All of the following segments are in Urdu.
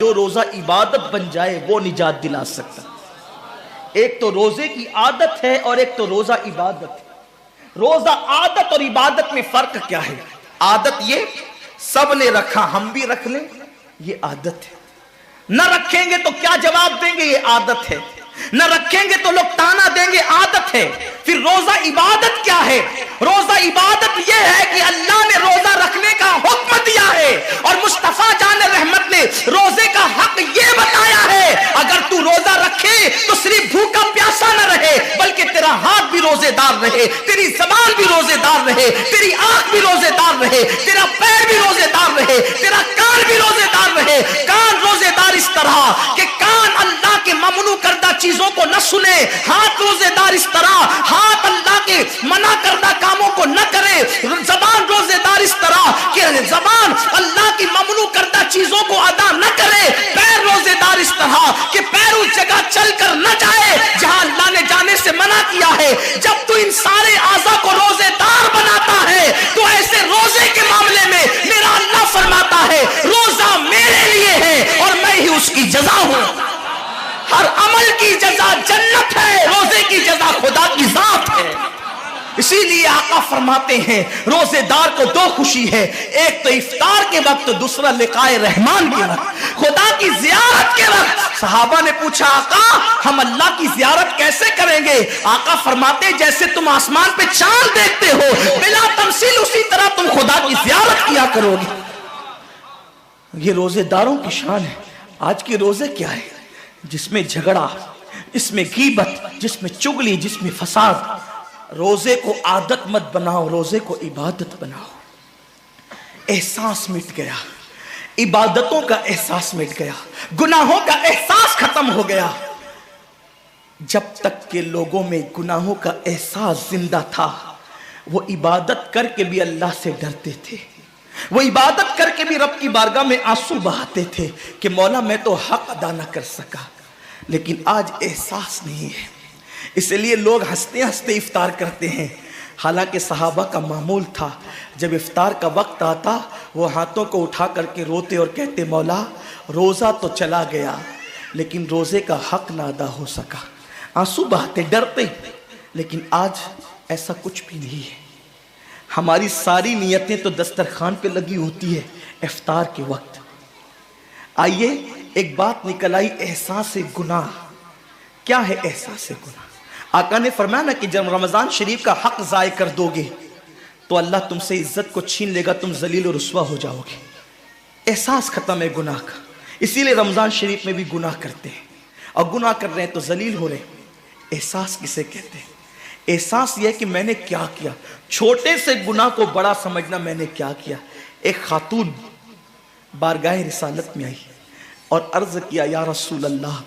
جو روزہ عبادت بن جائے وہ نجات دلا سکتا. ایک تو روزے کی عادت ہے اور ایک تو روزہ عبادت ہے. روزہ عادت اور عبادت میں فرق کیا ہے؟ عادت یہ سب نے رکھا ہم بھی رکھ لیں، یہ عادت ہے. نہ رکھیں گے تو کیا جواب دیں گے، یہ عادت ہے. نہ رکھیں گے تو لوگ تانا دیں گے، عادت ہے. پھر روزہ عبادت کیا ہے؟ روزہ عبادت یہ ہے کہ اللہ نے روزہ رکھنے کا حکم دیا ہے اور مصطفیٰ جان رحمت نے روزے کا حق یہ بتایا ہے اگر تو روزہ رکھے تو صرف بھوکا پیاسا نہ رہے بلکہ تیرا ہاتھ بھی روزے دار رہے، تیری زبان بھی روزے دار رہے، تیری آنکھ بھی روزے دار رہے، تیرا پیر بھی روزے دار رہے، تیرا کان بھی روزے دار رہے. کان روزے دار اس طرح کہ کان اللہ کے ممنوع کردہ چیزوں کو نہ سنے، ہاتھ روزے دار اس طرح ہاتھ اللہ کے منع کردہ کاموں کو نہ کرے، زبان روزے دار اس طرح کہ زبان اللہ کی ممنوع کردہ چیزوں کو ادا نہ کرے، پیر روزے دار اس طرح کہ پیر اس جگہ چل کر نہ جائے جہاں اللہ نے جانے سے منع کیا ہے. جب تو ان سارے اعضاء کو روزے دار بناتا ہے تو ایسے روزے کے معاملے میں میرا اللہ فرماتا ہے روزہ میرے لیے ہے اور میں ہی اس کی جزا ہوں. ہر عمل کی جزا جنت ہے، روزے کی جزا خدا کی ذات ہے. اسی لیے آقا فرماتے ہیں روزے دار کو دو خوشی ہے، ایک تو افطار کے وقت، دوسرا لقائے رحمان کے وقت، خدا کی زیارت کے وقت. صحابہ نے پوچھا آقا ہم اللہ کی زیارت کیسے کریں گے؟ آقا فرماتے جیسے تم آسمان پہ چاند دیکھتے ہو بلا تمثیل اسی طرح تم خدا کی زیارت کیا کرو گے. یہ روزے داروں کی شان ہے. آج کے روزے کیا ہے؟ جس میں جھگڑا، جس میں غیبت، جس میں چگلی، جس میں فساد. روزے کو عادت مت بناؤ، روزے کو عبادت بناؤ. احساس مٹ گیا، عبادتوں کا احساس مٹ گیا، گناہوں کا احساس ختم ہو گیا. جب تک کہ لوگوں میں گناہوں کا احساس زندہ تھا وہ عبادت کر کے بھی اللہ سے ڈرتے تھے، وہ عبادت کر کے بھی رب کی بارگاہ میں آنسو بہاتے تھے کہ مولا میں تو حق ادا نہ کر سکا. لیکن آج احساس نہیں ہے، اس لیے لوگ ہنستے ہنستے افطار کرتے ہیں. حالانکہ صحابہ کا معمول تھا جب افطار کا وقت آتا وہ ہاتھوں کو اٹھا کر کے روتے اور کہتے مولا روزہ تو چلا گیا لیکن روزے کا حق نہ ادا ہو سکا. آنسو بہاتے، ڈرتے. لیکن آج ایسا کچھ بھی نہیں ہے. ہماری ساری نیتیں تو دسترخوان پہ لگی ہوتی ہے افطار کے وقت. آئیے ایک بات نکل آئی، احساس گناہ. کیا ہے احساس گناہ؟ آقا نے فرمایا نا کہ جب رمضان شریف کا حق ضائع کر دو گے تو اللہ تم سے عزت کو چھین لے گا، تم ذلیل و رسوا ہو جاؤ گے. احساس ختم ہے گناہ کا. اسی لیے رمضان شریف میں بھی گناہ کرتے ہیں اور گناہ کر رہے ہیں تو ذلیل ہو رہے ہیں. احساس کسے کہتے ہیں؟ احساس یہ ہے کہ میں نے کیا کیا. چھوٹے سے گناہ کو بڑا سمجھنا میں نے کیا کیا. ایک خاتون بارگاہ رسالت میں آئی اور عرض کیا یا رسول اللہ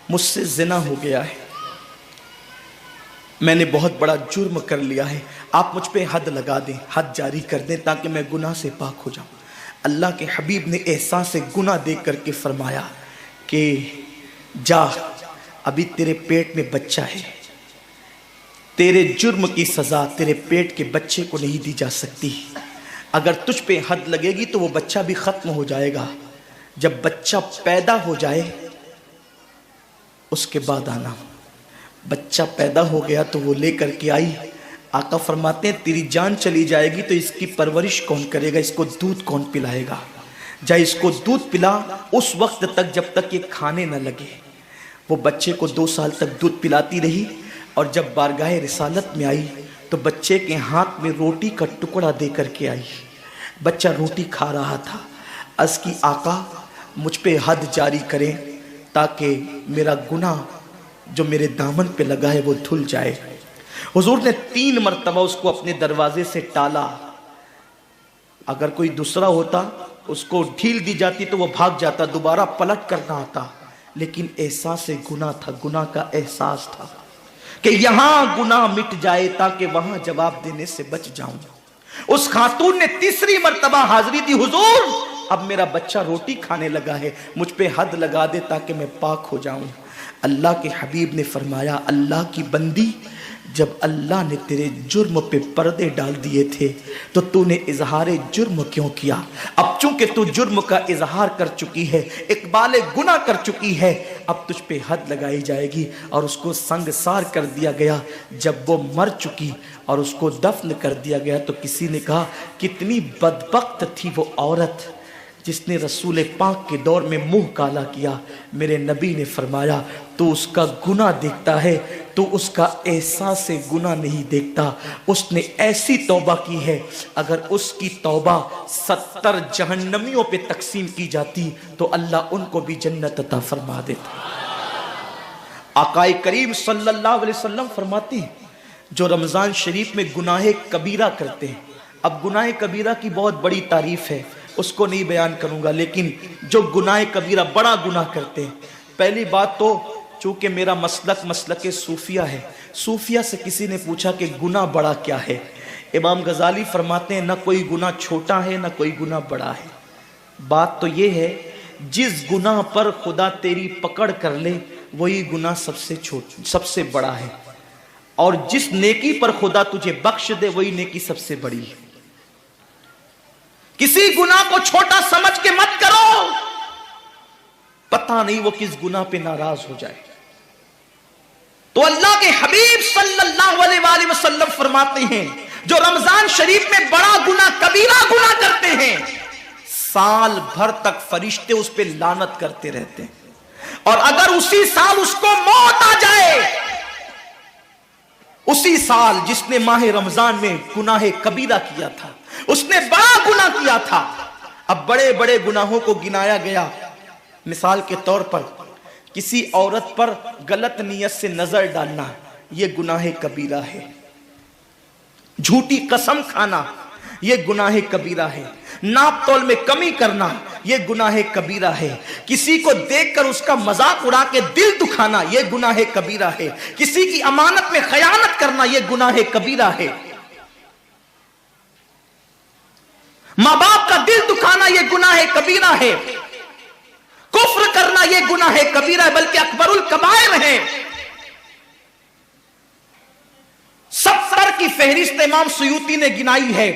مجھ سے زنا ہو گیا ہے، میں نے بہت بڑا جرم کر لیا ہے، آپ مجھ پہ حد لگا دیں، حد جاری کر دیں تاکہ میں گناہ سے پاک ہو جاؤں. اللہ کے حبیب نے احساس گناہ دیکھ کر کے فرمایا کہ جا ابھی تیرے پیٹ میں بچہ ہے، تیرے جرم کی سزا تیرے پیٹ کے بچے کو نہیں دی جا سکتی. اگر تجھ پہ حد لگے گی تو وہ بچہ بھی ختم ہو جائے گا. جب بچہ پیدا ہو جائے اس کے بعد آنا. بچہ پیدا ہو گیا تو وہ لے کر کے آئی. آقا فرماتے ہیں تیری جان چلی جائے گی تو اس کی پرورش کون کرے گا، اس کو دودھ کون پلائے گا؟ جا اس کو دودھ پلا اس وقت تک جب تک یہ کھانے نہ لگے. وہ بچے کو 2 سال تک دودھ پلاتی رہی اور جب بارگاہ رسالت میں آئی تو بچے کے ہاتھ میں روٹی کا ٹکڑا دے کر کے آئی. بچہ روٹی کھا رہا تھا. عرض کی آقا مجھ پہ حد جاری کریں تاکہ میرا گناہ جو میرے دامن پہ لگا ہے وہ دھل جائے. حضور نے 3 مرتبہ اس کو اپنے دروازے سے ٹالا. اگر کوئی دوسرا ہوتا اس کو ڈھیل دی جاتی تو وہ بھاگ جاتا، دوبارہ پلٹ کرنا آتا. لیکن احساس گناہ تھا، گناہ کا احساس تھا کہ یہاں گناہ مٹ جائے تاکہ وہاں جواب دینے سے بچ جاؤں. اس خاتون نے 3ری مرتبہ حاضری دی، حضور اب میرا بچہ روٹی کھانے لگا ہے، مجھ پہ حد لگا دے تاکہ میں پاک ہو جاؤں۔ اللہ کے حبیب نے فرمایا اللہ کی بندی، جب اللہ نے تیرے جرم پہ پردے ڈال دیے تھے تو تو نے اظہار جرم کیوں کیا؟ اب چونکہ تو جرم کا اظہار کر چکی ہے، اقبال گناہ کر چکی ہے، اب تجھ پہ حد لگائی جائے گی۔ اور اس کو سنگسار کر دیا گیا۔ جب وہ مر چکی اور اس کو دفن کر دیا گیا تو کسی نے کہا کتنی بدبخت تھی وہ عورت جس نے رسول پاک کے دور میں منہ کالا کیا۔ میرے نبی نے فرمایا تو اس کا گناہ دیکھتا ہے، تو اس کا احساس گناہ نہیں دیکھتا۔ اس نے ایسی توبہ کی ہے، اگر اس کی توبہ 70 جہنمیوں پہ تقسیم کی جاتی تو اللہ ان کو بھی جنت عطا فرما دیتا۔ آقا کریم صلی اللہ علیہ وسلم فرماتے ہیں جو رمضان شریف میں گناہ کبیرہ کرتے ہیں، اب گناہ کبیرہ کی بہت بڑی تعریف ہے، اس کو نہیں بیان کروں گا، لیکن جو گناہ کبیرہ بڑا گناہ کرتے ہیں، پہلی بات تو چونکہ میرا مسلک صوفیہ ہے، صوفیہ سے کسی نے پوچھا کہ گناہ بڑا کیا ہے؟ امام غزالی فرماتے ہیں نہ کوئی گناہ چھوٹا ہے نہ کوئی گناہ بڑا ہے، بات تو یہ ہے جس گناہ پر خدا تیری پکڑ کر لے وہی گناہ سب سے بڑا ہے، اور جس نیکی پر خدا تجھے بخش دے وہی نیکی سب سے بڑی ہے۔ کسی گناہ کو چھوٹا سمجھ کے مت کرو، پتہ نہیں وہ کس گناہ پہ ناراض ہو جائے۔ تو اللہ کے حبیب صلی اللہ علیہ وآلہ وسلم فرماتے ہیں جو رمضان شریف میں بڑا گناہ کبیرہ گناہ کرتے ہیں، سال بھر تک فرشتے اس پہ لعنت کرتے رہتے ہیں، اور اگر اسی سال اس کو موت آ جائے، اسی سال جس نے ماہ رمضان میں گناہ کبیرہ کیا تھا، اس نے بڑا گناہ کیا تھا، اب بڑے بڑے گناہوں کو گنایا گیا۔ مثال کے طور پر کسی عورت پر غلط نیت سے نظر ڈالنا یہ گناہ کبیرہ ہے، جھوٹی قسم کھانا یہ گناہ کبیرہ ہے، ناپ تول میں کمی کرنا یہ گناہ کبیرہ ہے، کسی کو دیکھ کر اس کا مذاق اڑا کے دل دکھانا یہ گناہ کبیرہ ہے، کسی کی امانت میں خیانت کرنا یہ گناہ کبیرہ ہے، ماں باپ کا دل دکھانا یہ گناہ کبیرہ ہے، کفر کرنا یہ گناہ کبیرہ ہے، بلکہ اکبر الکبائر ہے۔ 70 کی فہرست امام سیوطی نے گنائی ہے،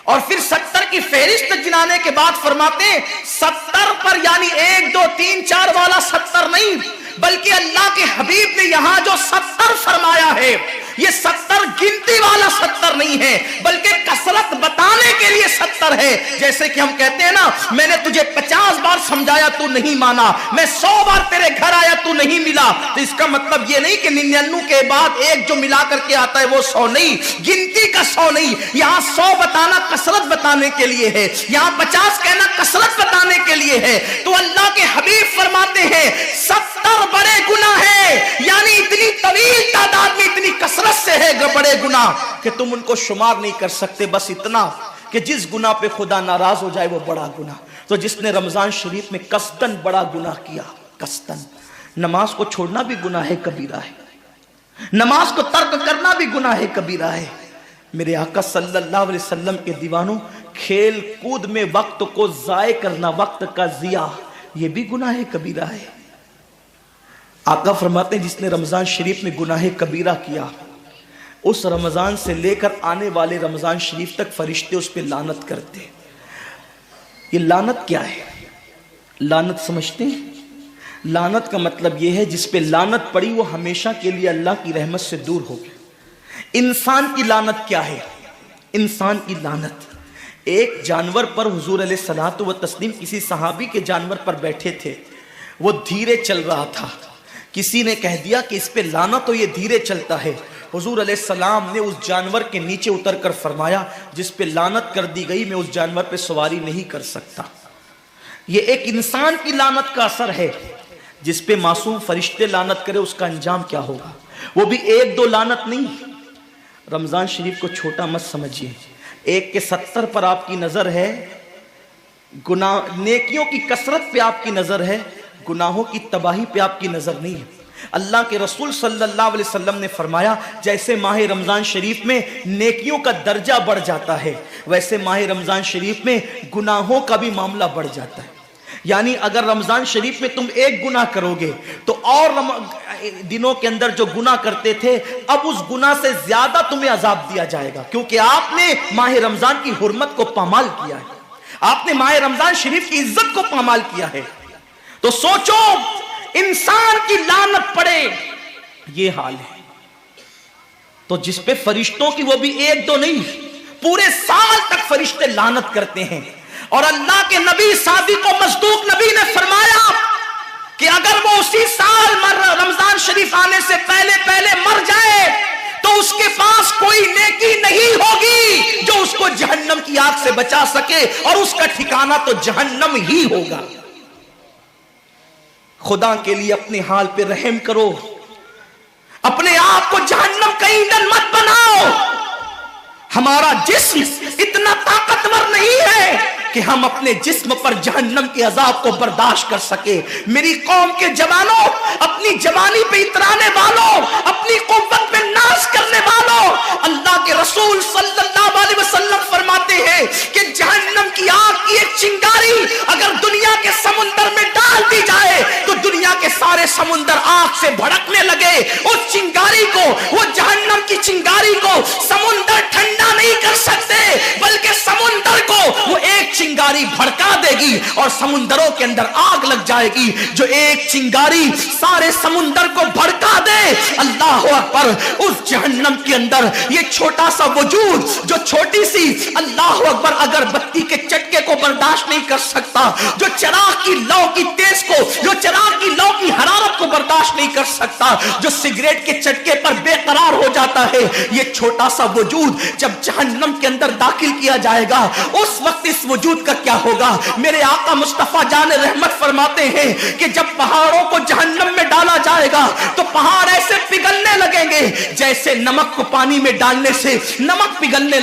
اور پھر 70 کی فہرست گنانے کے بعد فرماتے ہیں 70 پر یعنی 1 2 3 4 والا 70 نہیں، بلکہ اللہ کے حبیب نے یہاں جو 70 فرمایا ہے یہ 70 گنتی والا 70 نہیں ہے، بلکہ کثرت بتانے کے لیے 70 ہے۔ جیسے کہ ہم کہتے ہیں نا میں نے تجھے 50 بار سمجھایا تو نہیں مانا، میں 100 بار تیرے گھر آیا تو نہیں ملا، تو اس کا مطلب یہ نہیں کہ 99 کے بعد ایک جو ملا کر کے آتا ہے وہ 100 نہیں، گنتی کا 100 نہیں، یہاں 100 بتانا کثرت بتانے کے لیے ہے، یہاں 50 کہنا کثرت بتانے کے لیے ہے۔ تو اللہ کے حبیب فرماتے ہیں 70 بڑے گناہ ہیں، یعنی اتنی طویل تعداد میں اتنی کثرت سے ہے بڑے گناہ کہ تم ان کو شمار نہیں کر سکتے، بس اتنا کہ جس گناہ پہ خدا ناراض ہو جائے وہ بڑا گناہ۔ تو جس نے رمضان شریف میں قصدن بڑا گناہ کیا، قصدن، نماز کو چھوڑنا بھی گناہ کبیرہ ہے، نماز کو ترک کرنا بھی گناہ کبیرہ ہے۔ میرے آقا صلی اللہ علیہ وسلم کے دیوانوں، کھیل کود میں وقت کو ضائع کرنا، وقت کا ضیاع، یہ بھی گناہ کبیرہ ہے۔ آقا فرماتے ہیں جس نے رمضان شریف میں گناہ کبیرہ کیا، اس رمضان سے لے کر آنے والے رمضان شریف تک فرشتے اس پہ لعنت کرتے ہیں۔ یہ لعنت کیا ہے؟ لعنت سمجھتے ہیں؟ لعنت کا مطلب یہ ہے جس پہ لعنت پڑی وہ ہمیشہ کے لیے اللہ کی رحمت سے دور ہو گیا۔ انسان کی لعنت کیا ہے؟ انسان کی لعنت، ایک جانور پر حضور علیہ الصلوۃ والتسلیم کسی صحابی کے جانور پر بیٹھے تھے، وہ دھیرے چل رہا تھا، کسی نے کہہ دیا کہ اس پہ لعنت ہو یہ دھیرے چلتا ہے۔ حضور علیہ السلام نے اس جانور کے نیچے اتر کر فرمایا جس پہ لعنت کر دی گئی میں اس جانور پہ سواری نہیں کر سکتا۔ یہ ایک انسان کی لعنت کا اثر ہے، جس پہ معصوم فرشتے لعنت کرے اس کا انجام کیا ہوگا، وہ بھی 1 2 لعنت نہیں۔ رمضان شریف کو چھوٹا مت سمجھیے، 1 کے 70 پر آپ کی نظر ہے، گناہ نیکیوں کی کثرت پہ آپ کی نظر ہے، گناہوں کی تباہی پہ آپ کی نظر نہیں ہے۔ اللہ کے رسول صلی اللہ علیہ وسلم نے فرمایا جیسے ماہ رمضان شریف میں نیکیوں کا درجہ بڑھ جاتا ہے ویسے ماہ رمضان شریف میں گناہوں کا بھی معاملہ بڑھ جاتا ہے. یعنی اگر رمضان شریف میں تم ایک گناہ کرو گے تو اور دنوں کے اندر جو گناہ کرتے تھے اب اس گناہ سے زیادہ تمہیں عذاب دیا جائے گا, کیونکہ آپ نے ماہ رمضان کی حرمت کو پامال کیا ہے, آپ نے ماہ رمضان شریف کی عزت کو پامال کیا ہے. تو سوچو انسان کی لعنت پڑے یہ حال ہے, تو جس پہ فرشتوں کی وہ بھی ایک دو نہیں پورے سال تک فرشتے لعنت کرتے ہیں. اور اللہ کے نبی صادق و مصدوق نبی نے فرمایا کہ اگر وہ اسی سال رمضان شریف آنے سے پہلے مر جائے تو اس کے پاس کوئی نیکی نہیں ہوگی جو اس کو جہنم کی آگ سے بچا سکے, اور اس کا ٹھکانہ تو جہنم ہی ہوگا. خدا کے لیے اپنے حال پہ رحم کرو, اپنے آپ کو جہنم کا ایندھن مت بناؤ. ہمارا جسم اتنا طاقتور نہیں ہے کہ ہم اپنے جسم پر جہنم کے عذاب کو برداشت کر سکے. میری قوم کے جوانوں, اپنی جوانی پہ اترانے والوں, اپنی قوت پہ ناز کرنے والوں, اللہ کے رسول صلی اللہ علیہ وسلم فرماتے ہیں کہ جہنم کی آگ کی ایک چنگاری اگر دنیا کے سمندر میں ڈال دی جائے تو دنیا کے سارے سمندر آگ سے بھڑکنے لگے. اس چنگاری کو, وہ جہنم کی چنگاری کو سمندر ٹھنڈا نہیں کر سکتے, بلکہ سمندر کو وہ ایک چنگاری بھڑکا دے گی اور سمندروں کے اندر آگ لگ جائے گی. جو ایک چنگاری سارے سمندر کو بھڑکا دے, اللہ اکبر, اس جہنم کے اندر یہ چھوٹا سا وجود جو چھوٹی سی, اللہ اکبر, اگر بتی کے چٹکے کو برداشت نہیں کر سکتا, جو چراغ کی لو کی تیز کو, جو چراغ کی لو کی حرارت کو برداشت نہیں کر سکتا, جو سگریٹ کے چٹکے پر بے قرار ہو جاتا ہے, یہ چھوٹا سا وجود جب جہنم کے اندر داخل کیا جائے گا اس وقت اس وجود کا کیا ہوگا. میرے آقا مصطفیٰ جان رحمت فرماتے ہیں کہ جب پہاڑوں کو جہنم میں ڈالا جائے گا تو پہاڑ ایسے پگھلنے لگیں گے جیسے نمک کو پانی میں ڈالنے سے نمک پگھلنے